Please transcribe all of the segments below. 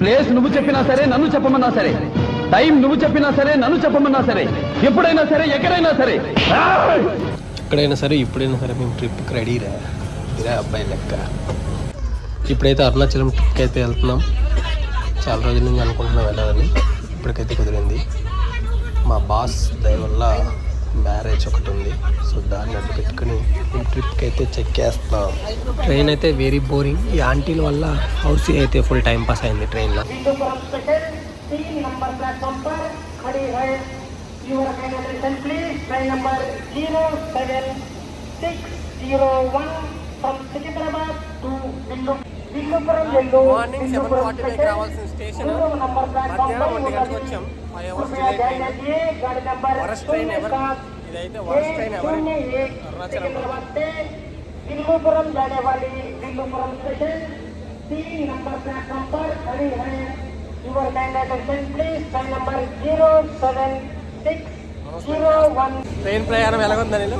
Place నువ్వు చెప్పినా సరే, నన్ను చెప్పమన్నా సరే, టైం నువ్వు చెప్పినా సరే, నన్ను చెప్పమన్నా సరే, ఎప్పుడైనా సరే, ఎక్కడైనా సరే, ఎక్కడైనా సరే, ఇప్పుడైనా సరే మేము ట్రిప్కి రెడీరా. ఇరా అబ్బాయి లెక్క. ఇప్పుడైతే అరుణాచలం ట్రిప్కి అయితే వెళ్తున్నాం. చాలా రోజుల నుంచి అనుకుంటున్నాం వెళ్ళాలని. ఇప్పటికైతే కుదిరింది. మా బాస్ దయ వల్ల మ్యారేజ్ ఒకటి ఉంది. సో దాన్ని అడ్డు పెట్టుకుని మేము ట్రిప్కి అయితే చెక్ చేస్తున్నాం. ట్రైన్ అయితే వెరీ బోరింగ్. ఈ ఆంటీల వల్ల హౌస్ అయితే ఫుల్ టైం పాస్ అయింది ట్రైన్లో. మార్నింగ్ 7:45కి రావాల్సిన స్టేషన్ మధ్యాహ్నం 1 గంటకు వచ్చాం. 5 hours delay train. Worst train ఎవరు. ఇదైతే వరస్ట్ ట్రైన్ ఎవరు అరుణాచలం. दिल्लूपुरम जाने वाली दिल्लूपुरम स्टेशन 3 नंबर प्लेटफॉर्म पर खड़ी है. Your kind attention please. Train number 07601. Train ప్రయాణం ఎలాగుందా నేను?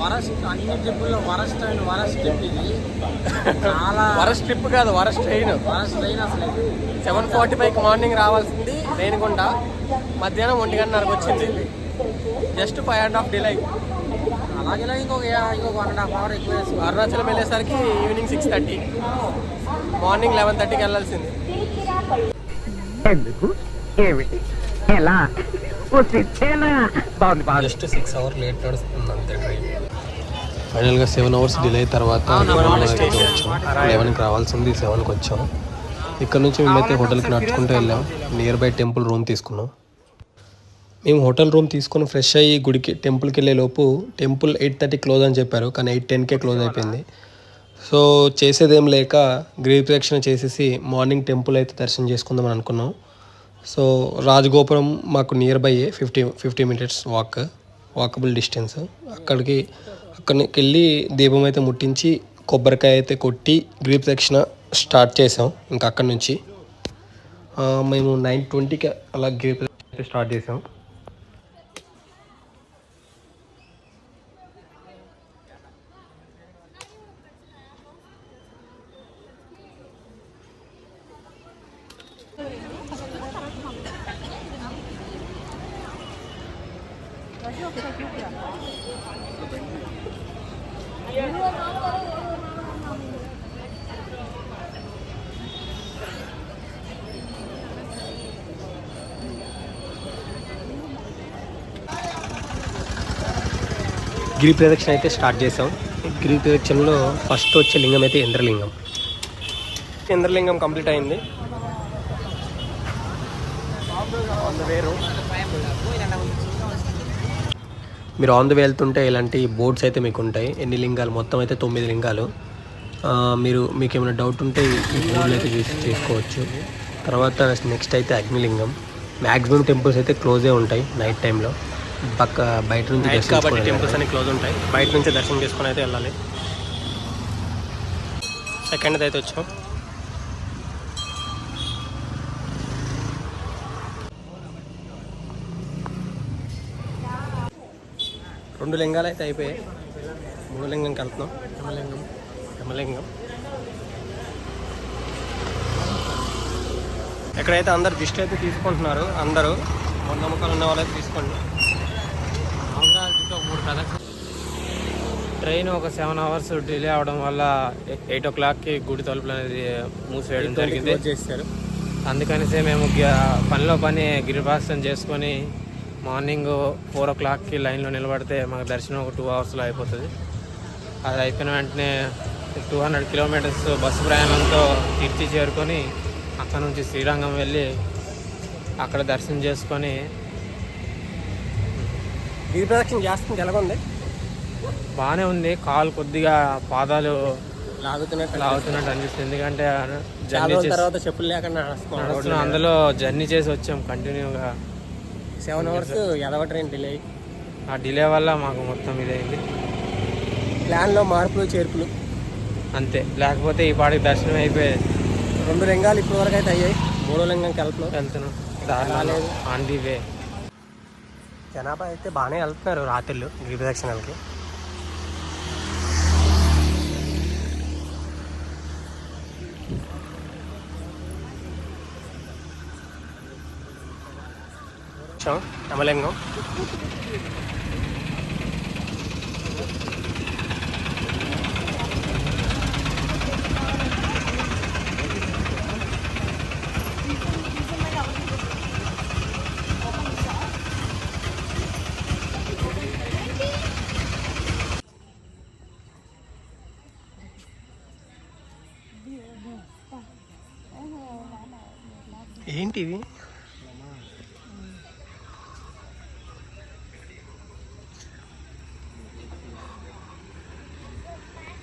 వరస్ట్ అన్ని ట్రిప్పుల్లో వరస్ట్ ట్రైన్. వరస్ట్ ట్రిప్ ఇది. చాలా వరస్ట్ ట్రిప్ కాదు, వరస్ట్ ట్రైన్. వరస్ట్ ట్రైన్ అసలు. 7:45కి మార్నింగ్ రావాల్సింది రేణిగుంట. మధ్యాహ్నం 1 గంటన్నరకు వచ్చింది. Just 5.5 delay. అలాగే ఇంకొక 1.5 hour ఎక్కువ. అరుణాచలం వెళ్ళేసరికి ఈవినింగ్ 6:30. మార్నింగ్ 11:30కి వెళ్ళాల్సింది. జస్ట్ 6 hours లేట్ నడుస్తుంది అంతే ట్రైన్. ఫైనల్గా 7 hours డిలే తర్వాత 11కి రావాల్సింది 7కి వచ్చాం. ఇక్కడ నుంచి మేమైతే హోటల్కి నడుచుకుంటూ వెళ్ళాం. నియర్ బై టెంపుల్ రూమ్ తీసుకున్నాం. మేము హోటల్ రూమ్ తీసుకొని ఫ్రెష్ అయ్యి గుడికి టెంపుల్కి వెళ్ళే లోపు టెంపుల్ 8:30 క్లోజ్ అని చెప్పారు, కానీ 8:10కే క్లోజ్ అయిపోయింది. సో చేసేదేం లేక గిరి ప్రదక్షిణ చేసేసి మార్నింగ్ టెంపుల్ అయితే దర్శనం చేసుకుందామని అనుకున్నాం. సో రాజగోపురం మాకు near by 50 minutes walkable distance. అక్కడికి వెళ్ళి దీపం అయితే ముట్టించి కొబ్బరికాయ అయితే కొట్టి గిరి ప్రదక్షిణ స్టార్ట్ చేసాం. ఇంకా అక్కడి నుంచి మేము 9:20కి అలా గిరి ప్రదక్షిణ స్టార్ట్ చేసాం. గిరి ప్రదక్షిణ అయితే స్టార్ట్ చేసాం. గిరి ప్రదక్షిణలో ఫస్ట్ వచ్చే లింగం అయితే ఇంద్రలింగం కంప్లీట్ అయింది. మీరు ఆన్ ద వే వెళ్తుంటే ఇలాంటి బోర్డ్స్ అయితే మీకు ఉంటాయి. ఎన్ని లింగాలు, మొత్తం అయితే 9 లింగాలు. మీకు ఏమైనా డౌట్ ఉంటే ఈ బోర్డులు అయితే చేసుకోవచ్చు. తర్వాత నెక్స్ట్ అయితే అగ్నిలింగం. మ్యాక్సిమం టెంపుల్స్ అయితే క్లోజే ఉంటాయి నైట్ టైంలో. బయట నుంచి కాబట్టి టెంపుల్స్ అన్ని క్లోజ్ ఉంటాయి. బయట నుంచి దర్శనం చేసుకుని అయితే వెళ్ళాలి. సెకండ్ అయితే వచ్చాం. రెండు లింగాలు అయితే అయిపోయాయి. 3 లింగంకి వెళ్తున్నాం. యమలింగం. ఎక్కడైతే అందరు దిష్టి అయితే తీసుకుంటున్నారు. అందరూ నమ్మకాలు ఉన్న వాళ్ళైతే తీసుకోండి. ట్రైన్ ఒక 7 hours డిలే అవడం వల్ల 8 o'clockకి గుడి తలుపులు అనేది మూసివేయడం జరిగింది. చేశారు. అందుకనిసే మేము పనిలో గిరిప్రదక్షిణ చేసుకొని మార్నింగ్ 4 o'clockకి లైన్లో నిలబడితే మాకు దర్శనం ఒక 2 hours అయిపోతుంది. అది అయిపోయిన వెంటనే 200 kilometers బస్సు ప్రయాణంతో తిర్చి చేరుకొని అక్కడ నుంచి శ్రీరంగం వెళ్ళి అక్కడ దర్శనం చేసుకొని గిరి ప్రదక్షిణ చేస్తుంది. ఎలాగుంది? బాగానే ఉంది. కాలు కొద్దిగా పాదాలు లాగుతున్నట్టు అనిపిస్తుంది. ఎందుకంటే జర్నీ తర్వాత చెప్పులు లేకుండా నడుస్తున్నాం. అందులో జర్నీ చేసి వచ్చాం కంటిన్యూగా. 7 hours ఎదవ ట్రైన్ డిలే. ఆ డిలే వల్ల మాకు మొత్తం ఇదైంది. ప్లాన్లో మార్పులు చేర్పులు అంతే. లేకపోతే ఈ పాటికి దర్శనం అయిపోయేది. 2 లింగాలు ఇప్పటి వరకు అయితే అయ్యాయి. 3వ లింగంకి వెళ్తున్నాం. దారిలో ఆన్ ది వే. జనాభా అయితే బాగానే వెళ్తున్నారు రాత్రిళ్ళు గిరి ప్రదక్షిణలకి. వచ్చాం, యమలింగం. ఏంటివి?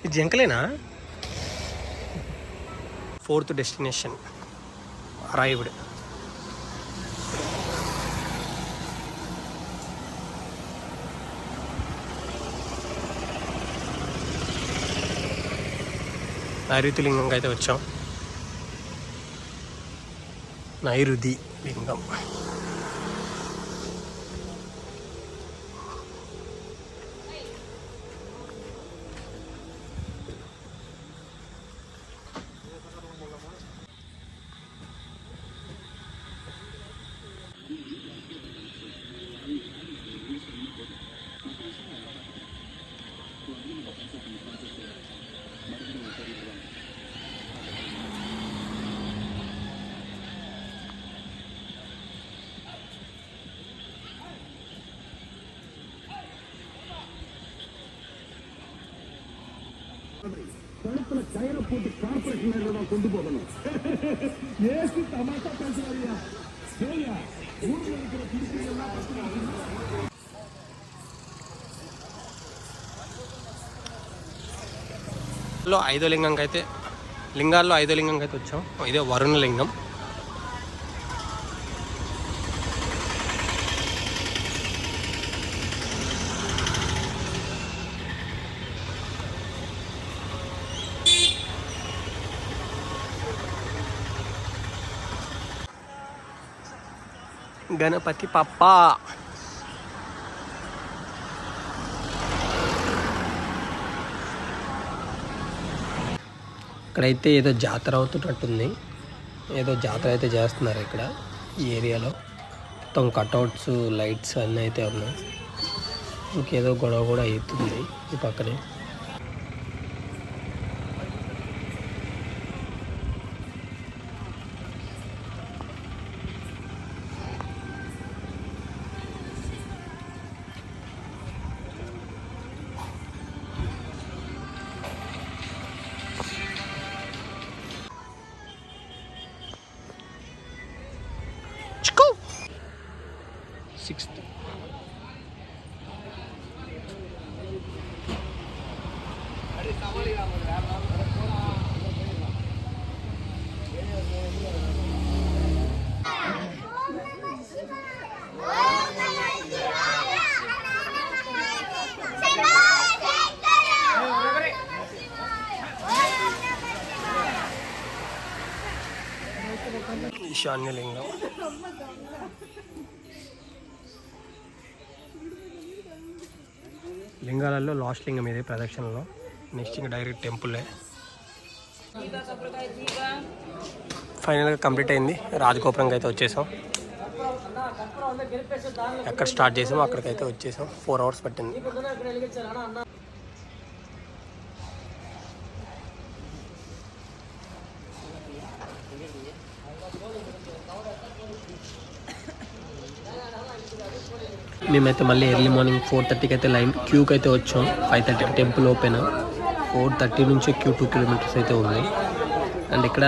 ఇది జంకలేనా? 4th destination arrived. నైరుతి లింగంకి అయితే వచ్చాం. నైరుతి లింగం. ఐదో లింగంకి అయితే లింగాల్లో 5వ లింగంకి అయితే వచ్చాం. ఇదే వరుణ లింగం. గణపతి పప్ప. ఇక్కడైతే ఏదో జాతర అవుతున్నట్టుంది. ఏదో జాతర అయితే చేస్తున్నారు ఇక్కడ ఈ ఏరియాలో. మొత్తం కట్అవుట్స్, లైట్స్ అన్నీ అయితే ఉన్నాయి. ఇంకేదో గొడవ కూడా అవుతుంది ఈ పక్కనే. సిక్స్త్ ఈశాన్యలింగం. లింగాలలో లాస్ట్ లింగం ఇదే ప్రదక్షిణలో. నెక్స్ట్ ఇంకా డైరెక్ట్ టెంపులే. ఫైనల్గా కంప్లీట్ అయింది. రాజగోపురంకి అయితే వచ్చేసాం. ఎక్కడ స్టార్ట్ చేసామో అక్కడికైతే వచ్చేసాం. 4 hours పట్టింది. మేమైతే మళ్ళీ ఎర్లీ మార్నింగ్ 4:30కి అయితే లైన్ క్యూకి అయితే వచ్చాం. 5:30 టెంపుల్ ఓపెన్. 4:30 నుంచి క్యూ 2 kilometers అయితే ఉంది. అండ్ ఇక్కడ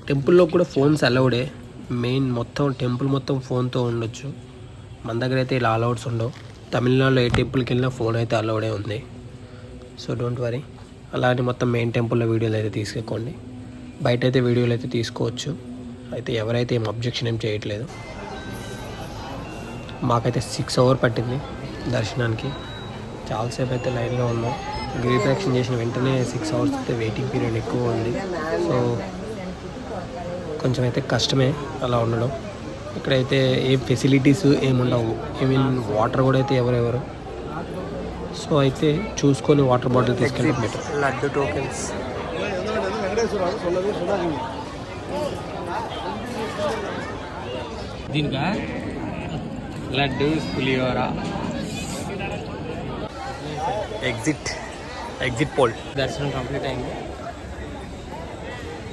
టెంపుల్లో కూడా ఫోన్స్ అలౌడే. మెయిన్ మొత్తం టెంపుల్ మొత్తం ఫోన్తో ఉండొచ్చు. మన దగ్గర అయితే ఇలా అలౌడ్స్ ఉండవు. తమిళనాడులో ఏ టెంపుల్కి వెళ్ళినా ఫోన్ అయితే అలౌడే ఉంది. So don't worry. అలాగే మొత్తం మెయిన్ టెంపుల్లో వీడియోలు అయితే తీసుకోండి. బయట అయితే వీడియోలు అయితే తీసుకోవచ్చు. అయితే ఎవరైతే ఏం అబ్జెక్షన్ ఏం చేయట్లేదు. మాకైతే 6 hours పట్టింది దర్శనానికి. చాలాసేపు అయితే లైన్లో ఉన్నాం. గిరిప్రదక్షిణ చేసిన వెంటనే 6 hours అయితే వెయిటింగ్ పీరియడ్ ఎక్కువ ఉంది. సో కొంచెం అయితే కష్టమే అలా ఉండడం. ఇక్కడైతే ఏ ఫెసిలిటీస్ ఏముండవు. వాటర్ కూడా అయితే ఎవరెవరు. సో అయితే చూసుకొని వాటర్ బాటిల్ తీసుకెళ్ళి బెటర్. లడ్డు టోకెన్స్. దీనికా లడ్డు పులిహోర. Exit poll. దర్శనం కంప్లీట్ అయింది.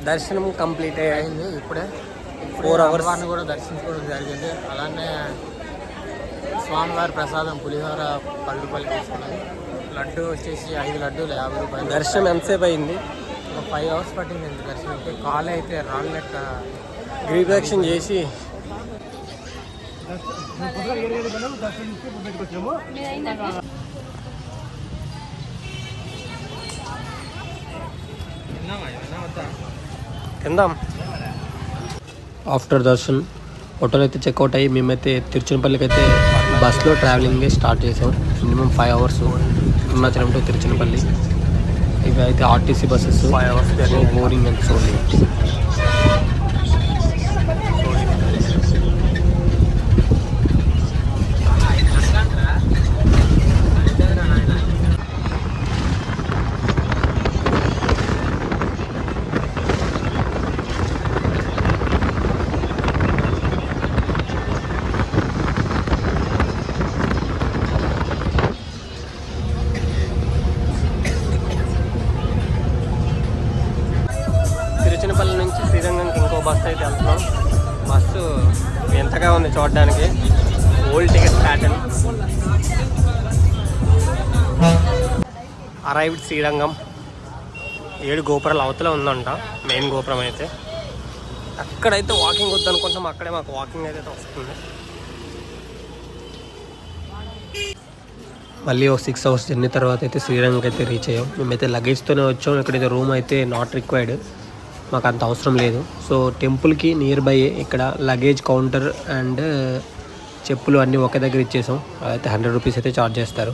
దర్శనం కంప్లీట్ అయింది ఇప్పుడే. 4 hours కూడా దర్శించుకోవడం జరిగింది. అలానే స్వామివారి ప్రసాదం పులిహోర 10 రూపాయలు తీసుకున్నది. లడ్డు వచ్చేసి 5 లడ్డూలు 50 రూపాయలు. దర్శనం ఎంతసేపు అయింది? ఒక 5 hours పట్టింది ఇంత దర్శనంకి. కాలు అయితే రాళ్ళు లెక్క గిరిప్రదక్షిణ చేసి తిందాం. ఆఫ్టర్ దర్శన్ హోటల్ అయితే చెక్అవుట్ అయ్యి మేమైతే తిరుచినపల్లికి అయితే బస్లో ట్రావెలింగ్ స్టార్ట్ చేసాం. Minimum 5 hours Arunachalam to Tiruchinapalli. ఇవి అయితే RTC buses. 5 hours boring and so late. Tiruchinapalli నుంచి శ్రీరంగంకి ఇంకో బస్సు అయితే వెళ్తున్నాం. బస్సు ఎంతగా ఉంది చూడడానికి. Old ticket pattern. Arrived Srirangam. 7 గోపురాలు అవతల ఉందంట మెయిన్ గోపురం అయితే. అక్కడైతే వాకింగ్ వద్దు అనుకుంటాం. అక్కడే మాకు వాకింగ్ అయితే వస్తుంది. మళ్ళీ ఒక 6 hours జర్నీ తర్వాత అయితే శ్రీరంగంకి అయితే రీచ్ అయ్యాం. మేమైతే లగేజ్తోనే వచ్చాం. ఇక్కడైతే రూమ్ అయితే నాట్ రిక్వైర్డ్, మాకు అంత అవసరం లేదు. సో టెంపుల్కి నియర్ బై ఇక్కడ లగేజ్ కౌంటర్ అండ్ చెప్పులు అన్నీ ఒకే దగ్గర ఇచ్చేసాం. అయితే 100 రూపీస్ అయితే ఛార్జ్ చేస్తారు.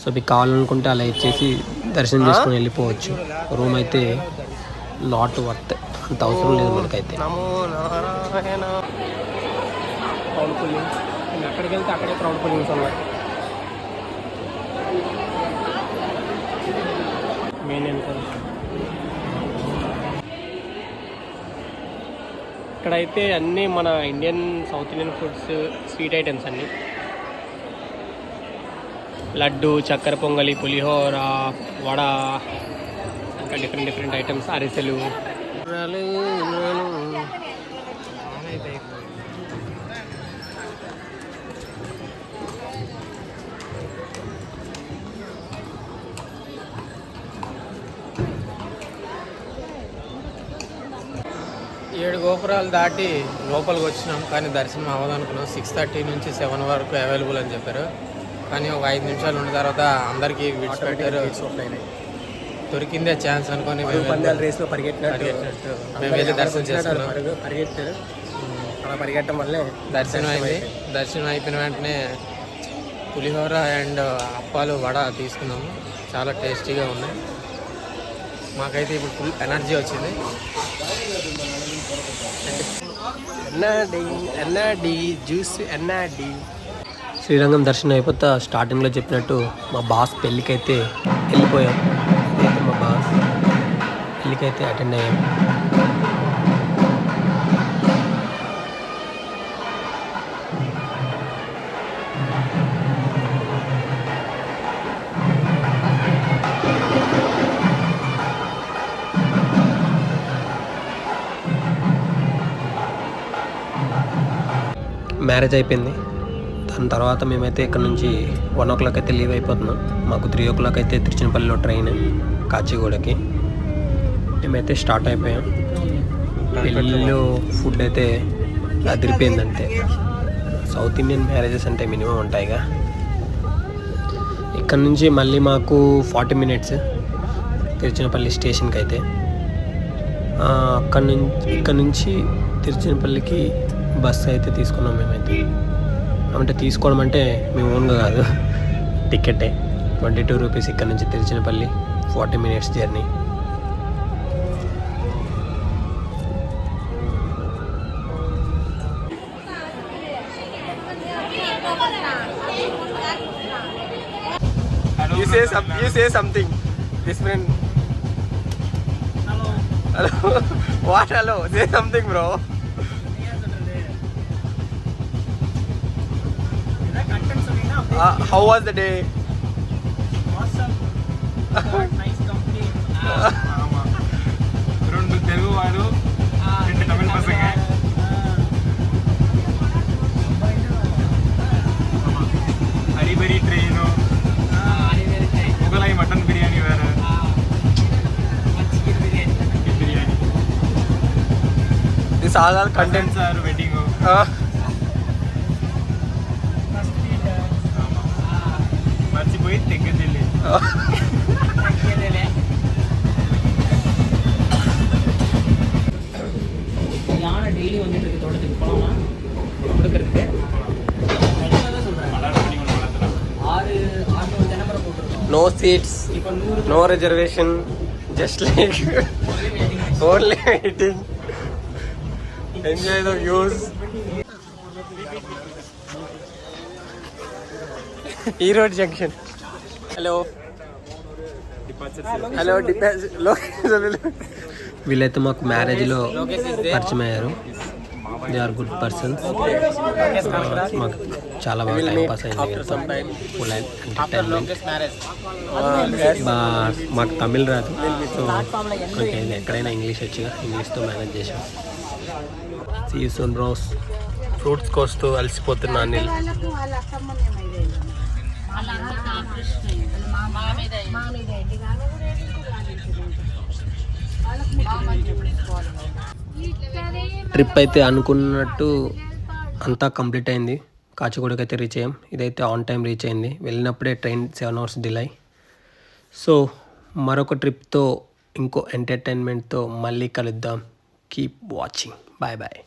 సో మీకు కావాలనుకుంటే అలా ఇచ్చేసి దర్శనం చేసుకుని వెళ్ళిపోవచ్చు. రూమ్ అయితే నాట్ వర్త్, అంత అవసరం లేదు మనకైతే. Crowd pulling. అక్కడికి వెళ్తే అక్కడే క్రౌడ్ పుల్లింగ్స్ ఉన్నాయి. Main entrance. ఇక్కడైతే అన్నీ మన Indian south Indian foods, sweet items అన్నీ. లడ్డు, చక్కెర పొంగలి, పులిహోర, వడ, ఇంకా డిఫరెంట్ ఐటమ్స్, అరిసెలు. ఏడు గోపురాలు దాటి లోపలికి వచ్చినాం, కానీ దర్శనం అవ్వదనుకున్నాం. 6:30 నుంచి 7 వరకు అవైలబుల్ అని చెప్పారు. కానీ ఒక 5 నిమిషాలు ఉన్న తర్వాత అందరికీ విడిచిపెట్టారు. దొరికిందే ఛాన్స్ అనుకొని రేస్లో పరిగెట్టినట్టు మేము వెళ్ళి దర్శనం చేసుకున్నాం. పరిగెట్టారు. అలా పరిగెట్టడం వల్లే దర్శనం అయింది. దర్శనం అయిపోయిన వెంటనే పులిహోర అండ్ అప్పాలు, వడ తీసుకున్నాము. చాలా టేస్టీగా ఉన్నాయి. మాకైతే ఇప్పుడు ఫుల్ ఎనర్జీ వచ్చింది. జ్యూస్ ఎన్ఆర్డి. శ్రీరంగం దర్శనం అయిపోతా స్టార్టింగ్లో చెప్పినట్టు మా బాస్ పెళ్ళికైతే వెళ్ళిపోయాం. అయితే మా బాస్ పెళ్ళికైతే అటెండ్ అయ్యాం. మ్యారేజ్ అయిపోయింది. దాని తర్వాత మేమైతే ఇక్కడ నుంచి 1 o'clock అయితే లీవ్ అయిపోతున్నాం. మాకు 3 o'clock అయితే తిరుచినపల్లిలో ట్రైన్ కాచిగూడకి. మేమైతే స్టార్ట్ అయిపోయాం. పెళ్ళిలో ఫుడ్ అయితే అదిరిపోయిందంటే. సౌత్ ఇండియన్ మ్యారేజెస్ అంటే మినిమం ఉంటాయిగా. ఇక్కడ నుంచి మళ్ళీ మాకు 40 minutes తిరుచినపల్లి స్టేషన్కి అయితే. ఇక్కడ నుంచి తిరుచినపల్లికి బస్సు అయితే తీసుకున్నాం మేమైతే. అంటే తీసుకోవడం అంటే మేము ఓన్గా కాదు, టికెటే. 22 రూపీస్ ఇక్కడ నుంచి తిరుచినపల్లి, 40 minutes journey. You say something. This friend. Hello. What? Hello. Say something, bro. How was the day? రెండు తెలుగు వారు, రెండు తమిళ పసంగ. హరిబరి ట్రైను, మొగలాయి మటన్ బిర్యానీ వేరు, chicken biryani. This all are content. Sir wedding மர்ச்சிபோய் தெக்கதில்லை. யானை டெய்லி வந்துட்டு இருக்கு தோட்டத்துக்கு போகலாமா கொடுக்கறதுக்கு? ஆறு தென்னமரம் போட்டுருக்கோம். No seats, no reservation, just like only waiting. Enjoy the views. Erode Junction. Hello. Hello వీళ్ళైతే మాకు మ్యారేజ్లో పరిచయం అయ్యారు. They are good persons. మాకు చాలా బాగా టైం పాస్ అయింది. Full entertainment. మాకు తమిళ్ రాదు, సో కొంచెం ఎక్కడైనా ఇంగ్లీష్ వచ్చిగా ఇంగ్లీష్తో మేనేజ్ చేసాం. See you soon bros. Fruits కోస్తూ అలసిపోతున్నా అనిల్. ట్రిప్ అయితే అనుకున్నట్టు అంతా కంప్లీట్ అయింది. కాచిగూడకి అయితే రీచ్ అయ్యాం. ఇదైతే ఆన్ టైం రీచ్ అయింది. వెళ్ళినప్పుడే ట్రైన్ 7 hours డిలే. సో మరొక ట్రిప్తో ఇంకో ఎంటర్టైన్మెంట్తో మళ్ళీ కలుద్దాం. Keep watching. Bye bye.